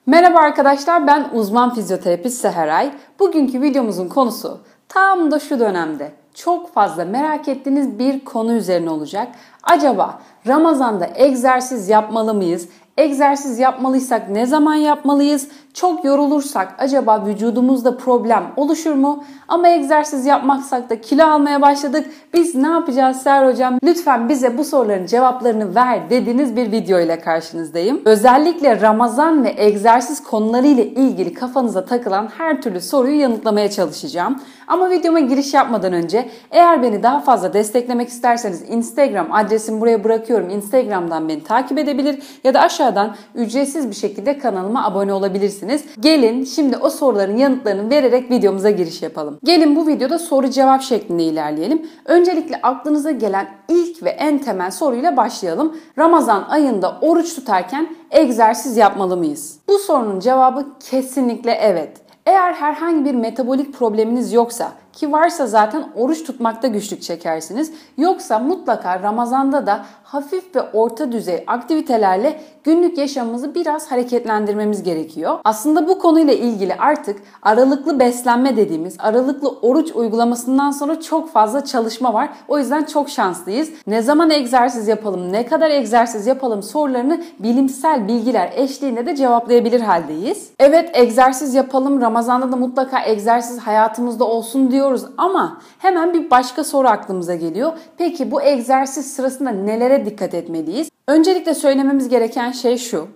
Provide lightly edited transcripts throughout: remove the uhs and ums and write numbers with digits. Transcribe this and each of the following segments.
Merhaba arkadaşlar, ben uzman fizyoterapist Seheray. Bugünkü videomuzun konusu tam da şu dönemde çok fazla merak ettiğiniz bir konu üzerine olacak. Acaba Ramazan'da egzersiz yapmalı mıyız? Egzersiz yapmalıysak ne zaman yapmalıyız? Çok yorulursak acaba vücudumuzda problem oluşur mu? Ama egzersiz yapmaksak da kilo almaya başladık. Biz ne yapacağız Seher Hocam? Lütfen bize bu soruların cevaplarını ver dediğiniz bir video ile karşınızdayım. Özellikle Ramazan ve egzersiz konuları ile ilgili kafanıza takılan her türlü soruyu yanıtlamaya çalışacağım. Ama videoma giriş yapmadan önce eğer beni daha fazla desteklemek isterseniz Instagram adresimi buraya bırakıyorum. Instagram'dan beni takip edebilir ya da aşağıdan ücretsiz bir şekilde kanalıma abone olabilirsiniz. Gelin şimdi o soruların yanıtlarını vererek videomuza giriş yapalım. Gelin bu videoda soru cevap şeklinde ilerleyelim. Öncelikle aklınıza gelen ilk ve en temel soruyla başlayalım. Ramazan ayında oruç tutarken egzersiz yapmalı mıyız? Bu sorunun cevabı kesinlikle evet. Eğer herhangi bir metabolik probleminiz yoksa, ki varsa zaten oruç tutmakta güçlük çekersiniz. Yoksa mutlaka Ramazan'da da hafif ve orta düzey aktivitelerle günlük yaşamımızı biraz hareketlendirmemiz gerekiyor. Aslında bu konuyla ilgili artık aralıklı beslenme dediğimiz aralıklı oruç uygulamasından sonra çok fazla çalışma var. O yüzden çok şanslıyız. Ne zaman egzersiz yapalım, ne kadar egzersiz yapalım sorularını bilimsel bilgiler eşliğinde de cevaplayabilir haldeyiz. Evet, egzersiz yapalım, Ramazan'da da mutlaka egzersiz hayatımızda olsun diyoruz ama hemen bir başka soru aklımıza geliyor. Peki bu egzersiz sırasında nelere dikkat etmeliyiz? Öncelikle söylememiz gereken şey şu.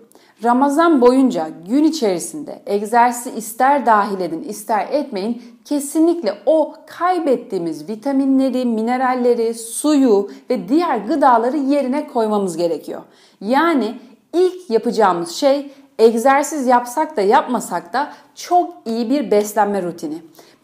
Ramazan boyunca gün içerisinde egzersizi ister dahil edin ister etmeyin kesinlikle o kaybettiğimiz vitaminleri, mineralleri, suyu ve diğer gıdaları yerine koymamız gerekiyor. Yani ilk yapacağımız şey egzersiz yapsak da yapmasak da çok iyi bir beslenme rutini.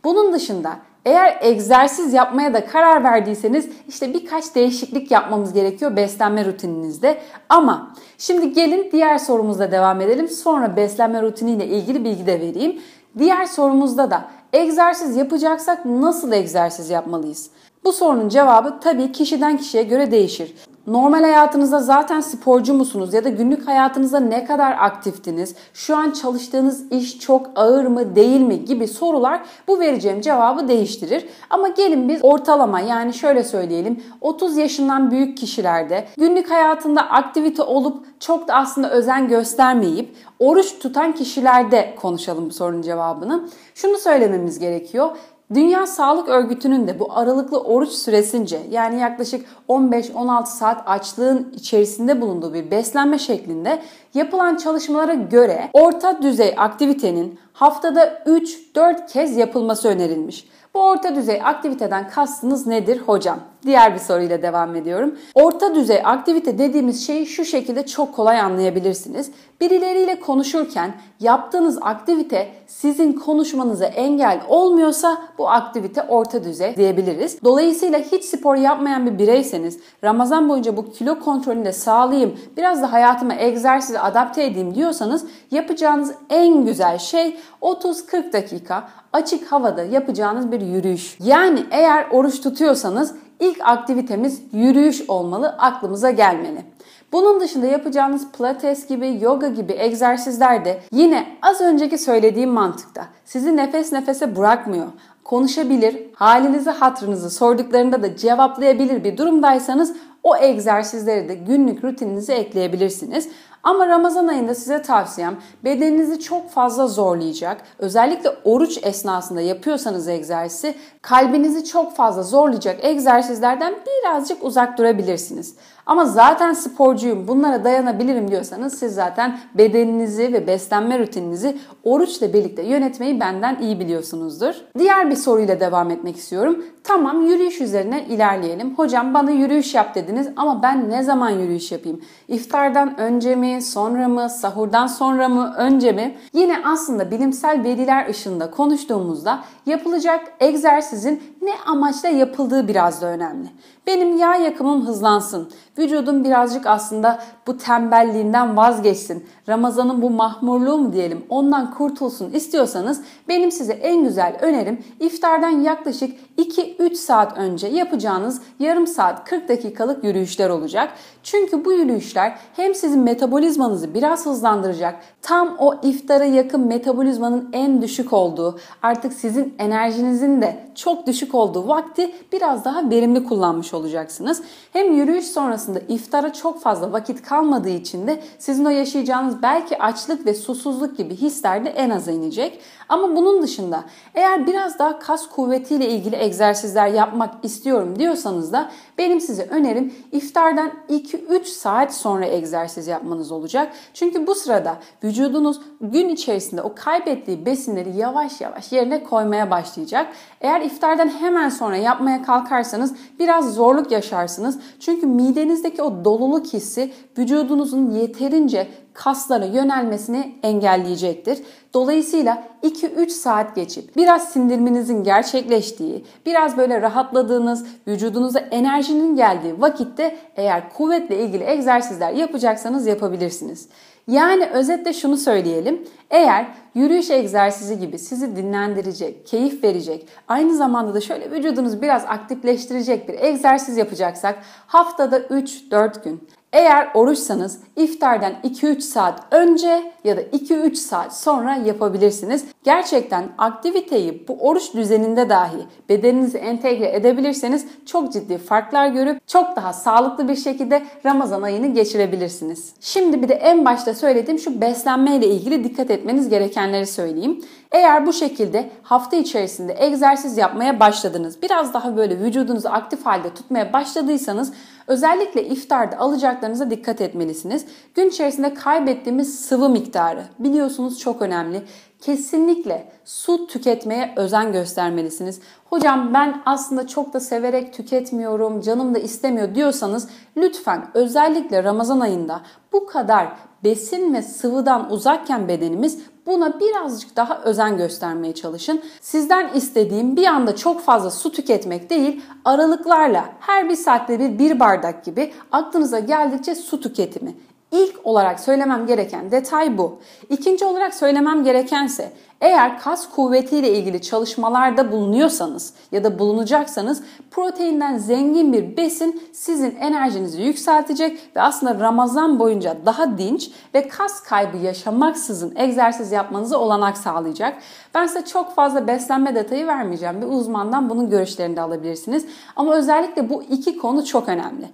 Bunun dışında eğer egzersiz yapmaya da karar verdiyseniz işte birkaç değişiklik yapmamız gerekiyor beslenme rutininizde. Ama şimdi gelin diğer sorumuzla devam edelim. Sonra beslenme rutiniyle ilgili bilgi de vereyim. Diğer sorumuzda da egzersiz yapacaksak nasıl egzersiz yapmalıyız? Bu sorunun cevabı tabii kişiden kişiye göre değişir. Normal hayatınızda zaten sporcu musunuz ya da günlük hayatınızda ne kadar aktiftiniz? Şu an çalıştığınız iş çok ağır mı değil mi gibi sorular bu vereceğim cevabı değiştirir. Ama gelin biz ortalama, yani şöyle söyleyelim, 30 yaşından büyük kişilerde günlük hayatında aktivite olup çok da aslında özen göstermeyip oruç tutan kişilerde konuşalım bu sorunun cevabını. Şunu söylememiz gerekiyor. Dünya Sağlık Örgütü'nün de bu aralıklı oruç süresince, yani yaklaşık 15-16 saat açlığın içerisinde bulunduğu bir beslenme şeklinde yapılan çalışmalara göre orta düzey aktivitenin haftada 3-4 kez yapılması önerilmiş. Bu orta düzey aktiviteden kastınız nedir hocam? Diğer bir soruyla devam ediyorum. Orta düzey aktivite dediğimiz şeyi şu şekilde çok kolay anlayabilirsiniz. Birileriyle konuşurken yaptığınız aktivite sizin konuşmanıza engel olmuyorsa bu aktivite orta düzey diyebiliriz. Dolayısıyla hiç spor yapmayan bir bireyseniz, Ramazan boyunca bu kilo kontrolünü de sağlayayım, biraz da hayatıma egzersizi adapte edeyim diyorsanız yapacağınız en güzel şey 30-40 dakika açık havada yapacağınız bir yürüyüş. Yani eğer oruç tutuyorsanız ilk aktivitemiz yürüyüş olmalı, aklımıza gelmeli. Bunun dışında yapacağınız pilates gibi, yoga gibi egzersizler de yine az önceki söylediğim mantıkta sizi nefes nefese bırakmıyor. Konuşabilir, halinizi hatırınızı sorduklarında da cevaplayabilir bir durumdaysanız o egzersizleri de günlük rutininize ekleyebilirsiniz. Ama Ramazan ayında size tavsiyem bedeninizi çok fazla zorlayacak, özellikle oruç esnasında yapıyorsanız egzersizi kalbinizi çok fazla zorlayacak egzersizlerden birazcık uzak durabilirsiniz. Ama zaten sporcuyum, bunlara dayanabilirim diyorsanız siz zaten bedeninizi ve beslenme rutininizi oruçla birlikte yönetmeyi benden iyi biliyorsunuzdur. Diğer bir soruyla devam etmek istiyorum. Tamam, yürüyüş üzerine ilerleyelim. Hocam bana yürüyüş yap dediniz ama ben ne zaman yürüyüş yapayım? İftardan önce mi, sonra mı, sahurdan sonra mı, önce mi? Yine aslında bilimsel veriler ışığında konuştuğumuzda yapılacak egzersizin ne amaçla yapıldığı biraz da önemli. Benim yağ yakımım hızlansın, vücudum birazcık aslında bu tembelliğinden vazgeçsin, Ramazan'ın bu mahmurluğu mu diyelim, ondan kurtulsun istiyorsanız benim size en güzel önerim iftardan yaklaşık 2-3 saat önce yapacağınız yarım saat 40 dakikalık yürüyüşler olacak. Çünkü bu yürüyüşler hem sizin metabolizmanızı biraz hızlandıracak, tam o iftara yakın metabolizmanın en düşük olduğu, artık sizin enerjinizin de çok düşük olduğu vakti biraz daha verimli kullanmış olacaksınız. Hem yürüyüş sonrasında iftara çok fazla vakit kalmadığı için de sizin o yaşayacağınız belki açlık ve susuzluk gibi hisler de en aza inecek. Ama bunun dışında eğer biraz daha kas kuvvetiyle ilgili egzersizler yapmak istiyorum diyorsanız da benim size önerim iftardan 2-3 saat sonra egzersiz yapmanız olacak. Çünkü bu sırada vücudunuz gün içerisinde o kaybettiği besinleri yavaş yavaş yerine koymaya başlayacak. Eğer iftardan hemen sonra yapmaya kalkarsanız biraz zorluk yaşarsınız. Çünkü midenizdeki o doluluk hissi vücudunuzun yeterince kaslara yönelmesini engelleyecektir. Dolayısıyla 2-3 saat geçip biraz sindirmenizin gerçekleştiği, biraz böyle rahatladığınız, vücudunuza enerjinin geldiği vakitte eğer kuvvetle ilgili egzersizler yapacaksanız yapabilirsiniz. Yani özetle şunu söyleyelim. Eğer yürüyüş egzersizi gibi sizi dinlendirecek, keyif verecek, aynı zamanda da şöyle vücudunuzu biraz aktifleştirecek bir egzersiz yapacaksak haftada 3-4 gün. Eğer oruçsanız iftardan 2-3 saat önce ya da 2-3 saat sonra yapabilirsiniz. Gerçekten aktiviteyi bu oruç düzeninde dahi bedeninize entegre edebilirseniz çok ciddi farklar görüp çok daha sağlıklı bir şekilde Ramazan ayını geçirebilirsiniz. Şimdi bir de en başta söylediğim şu beslenme ile ilgili dikkat etmeniz gerekenleri söyleyeyim. Eğer bu şekilde hafta içerisinde egzersiz yapmaya başladınız, biraz daha böyle vücudunuzu aktif halde tutmaya başladıysanız özellikle iftarda alacaklarınıza dikkat etmelisiniz. Gün içerisinde kaybettiğimiz sıvı miktarı biliyorsunuz çok önemli. Kesinlikle su tüketmeye özen göstermelisiniz. Hocam ben aslında çok da severek tüketmiyorum, canım da istemiyor diyorsanız lütfen özellikle Ramazan ayında bu kadar besin ve sıvıdan uzakken bedenimiz buna birazcık daha özen göstermeye çalışın. Sizden istediğim bir anda çok fazla su tüketmek değil, aralıklarla her bir saatte bir bardak gibi aklınıza geldikçe su tüketimi. İlk olarak söylemem gereken detay bu. İkinci olarak söylemem gerekense eğer kas kuvvetiyle ilgili çalışmalarda bulunuyorsanız ya da bulunacaksanız proteinden zengin bir besin sizin enerjinizi yükseltecek ve aslında Ramazan boyunca daha dinç ve kas kaybı yaşamaksızın egzersiz yapmanıza olanak sağlayacak. Ben size çok fazla beslenme detayı vermeyeceğim. Bir uzmandan bunun görüşlerini de alabilirsiniz. Ama özellikle bu iki konu çok önemli.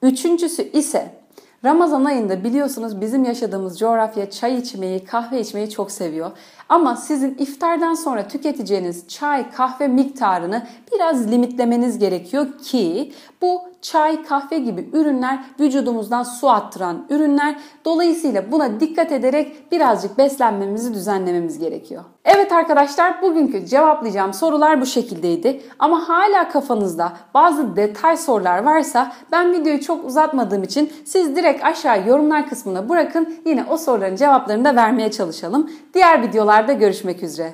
Üçüncüsü ise Ramazan ayında biliyorsunuz bizim yaşadığımız coğrafya çay içmeyi, kahve içmeyi çok seviyor. Ama sizin iftardan sonra tüketeceğiniz çay, kahve miktarını biraz limitlemeniz gerekiyor ki bu çay, kahve gibi ürünler vücudumuzdan su attıran ürünler. Dolayısıyla buna dikkat ederek birazcık beslenmemizi düzenlememiz gerekiyor. Evet arkadaşlar, bugünkü cevaplayacağım sorular bu şekildeydi. Ama hala kafanızda bazı detay sorular varsa ben videoyu çok uzatmadığım için siz direkt aşağı yorumlar kısmına bırakın. Yine o soruların cevaplarını da vermeye çalışalım. Diğer videolarda görüşmek üzere.